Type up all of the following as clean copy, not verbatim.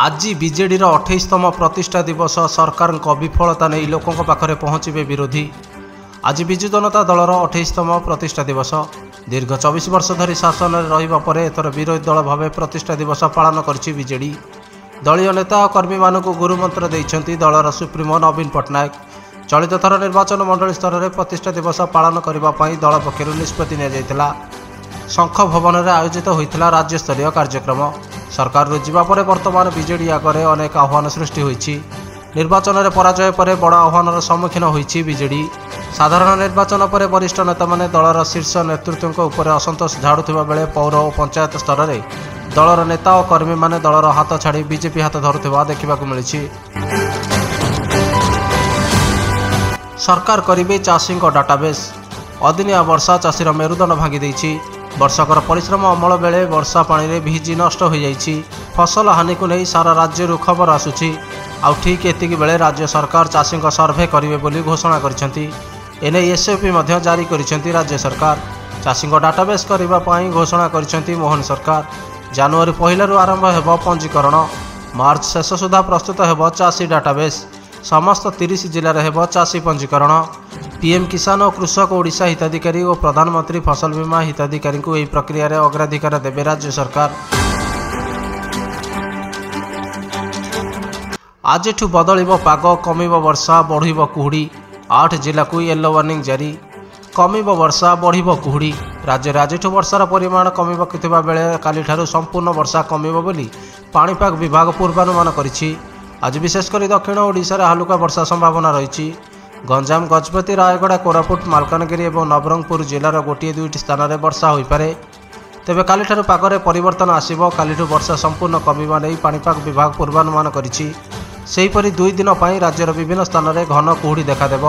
आज बीजेडीर 28तम प्रतिष्ठा दिवस सरकार विफलता नहीं लोकों पाखरे पहुँचे विरोधी। आज विजु जनता दलर 28तम प्रतिष्ठा दिवस दीर्घ 24 वर्ष धरी शासन में रहिबा परे एथर विरोधी दल भाव प्रतिष्ठा दिवस पालन करछि बीजेडी। दलीय नेता और कर्मी मानक गुरुमंत्र देइछन्ति दलर सुप्रीमो नवीन पट्टनायक। चलित थर निर्वाचन मंडली स्तर में प्रतिष्ठा दिवस पालन करने दल पक्षर निष्पत्ति निया शंख भवन में आयोजित होता राज्यस्तरीय कार्यक्रम। सरकार रुजिबा परे वर्तमान बीजेडी आगे अनेक आह्वान सृष्टि होइछि। निर्वाचन में पराजय पर बड़ आह्वान सम्मुखीन होइछि बीजेडी। साधारण निर्वाचन पर वरिष्ठ नेता माने दलर शीर्ष नेतृत्व उपर असंतोष झाड़ुवा बेले पौर और पंचायत स्तर में दलर नेता और कर्मी माने दलर हाथ छाड़ी बीजेपी हाथ धरुवा देखा मिली। सरकार करिबे चाषी डाटाबेस। अदिनिया वर्षा चाषीर मेरुदंड भांगी देइछि। वर्षकर परिश्रम अमल बेले वर्षा पानी रे भिजी नष्ट हो जाइछि। फसल हानि को नहीं सारा राज्य खबर आसुछि। आउ ठीक एतिकी बेले राज्य सरकार चाषी सर्भे करिवे बोली घोषणा करिसेंति। एने एसओपी मध्य जारी करिसेंति राज्य सरकार। चाषी डाटाबेस करबा पई घोषणा करिसेंति मोहन सरकार। जनवरी 1 आरंभ हेबो पंजीकरण। मार्च शेष सुधा प्रस्तुत हेबो चाषी डाटाबेस। समस्त 30 जिले में हेबो चाषी पंजीकरण। पीएम किसान और कृषक ओडिशा हिताधिकारी और प्रधानमंत्री फसल बीमा हिताधिकारी को यह प्रक्रिया रे अग्राधिकार देवे राज्य सरकार। आज बदलिबो पाग, कमिबो वर्षा, बढ़िबो कुहुड़ी। 8 जिला को येलो वार्निंग जारी। कमिबो वर्षा, बढ़िबो कुहुड़ी। राज्य में आज वर्षार परिमाण कमिबा बेले काली ठारू संपूर्ण वर्षा कमिबो बोली पाणीपाग विभाग पूर्वानुमान करिछि। आज विशेषकर दक्षिण ओडिशा रे हालुका वर्षा संभावना रही। गंजाम, गजपति, रायगड़ा, कोरापुट, मालकानगिरी और नवरंगपुर जिलार गोटे दुईटी स्थान में वर्षा हो पारे। तेबे काली ठारू पागरे परिवर्तन आसिबो। कालीठू वर्षा संपूर्ण कमिबा नहीं पाणीपाग विभाग पूर्वानुमान करिछि। सेहीपरि 2 दिन पई राज्यर विभिन्न स्थान में घन कुहुड़ी देखादेव।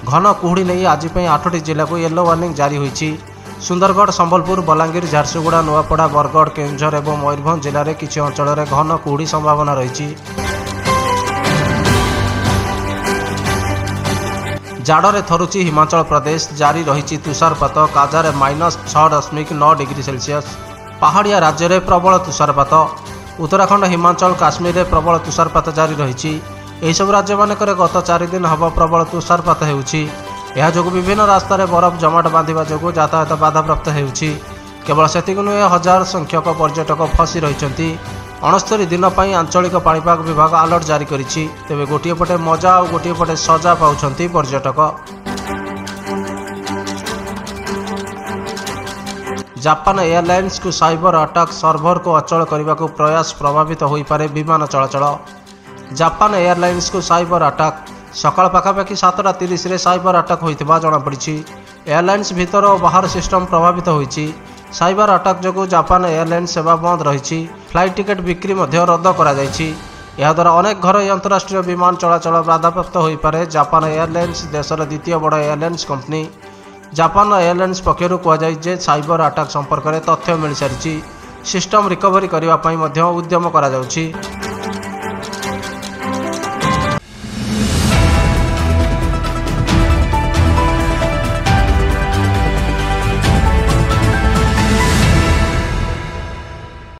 घन कुहुड़ी नहीं आज 8टी जिला को येलो वार्निंग जारी होइछि। सुंदरगढ़, संबलपुर, बलांगीर, झारसुगुड़ा, नुआपड़ा, बरगढ़, केन्दुझर और मयूरभंज जिले में किछि अंचल में घन कुहुड़ी संभावना रही। जाड़े थरुची हिमाचल प्रदेश। जारी रही तुषारपात। काजारे -6.9 डिग्री सेल्सियस। पहाड़िया राज्य में प्रबल तुषारपात। उत्तराखंड, हिमाचल, काश्मीर में प्रबल तुषारपात जारी रही। यह सब राज्य मानकर गत 4 दिन हम प्रबल तुषारपात होउछि। यह जोगु विभिन्न रास्तार बरफ जमाट बांधिबा जोगु यातायात बाधाप्राप्त होउछि। केवल सेतिक नुहे हजार संख्यक पर्यटक फसी रहिछन्ति। 69 दिन पर आंचलिक पाणीपाग विभाग अलर्ट जारी करिछि। तेबे गोटे पटे मजा और गोटे पटे सजा पाउछन्ति पर्यटक। जापान एयरलाइंस को साइबर अटैक सर्भर को अचल करने को प्रयास प्रभावित हो पारे विमान चलाचल। जापान एयरलाइंस को साइबर अटैक सकाळ पाखापाखि 7:30 रे साइबर अटैक होइतिबा जणा पड़िछि। एयरलाइंस भीतर और बाहर सिस्टम प्रभावित होइछि। साइबर अटैक जो जापान एयरलाइंस सेवा बंद रही। फ्लाइट टिकेट बिक्री रद्द कर अनेक घर अंतरराष्ट्रीय विमान चलाचल बाधाप्राप्त हो पारे। जापान एयरलाइंस देशर द्वितीय बड़ एयरलाइंस कंपनी। जापान एयरलाइंस पक्षर कहुए साइबर अटैक संपर्क में तथ्य मिल सारी। सिस्टम रिकवरी करने उद्यम करा जाउछि।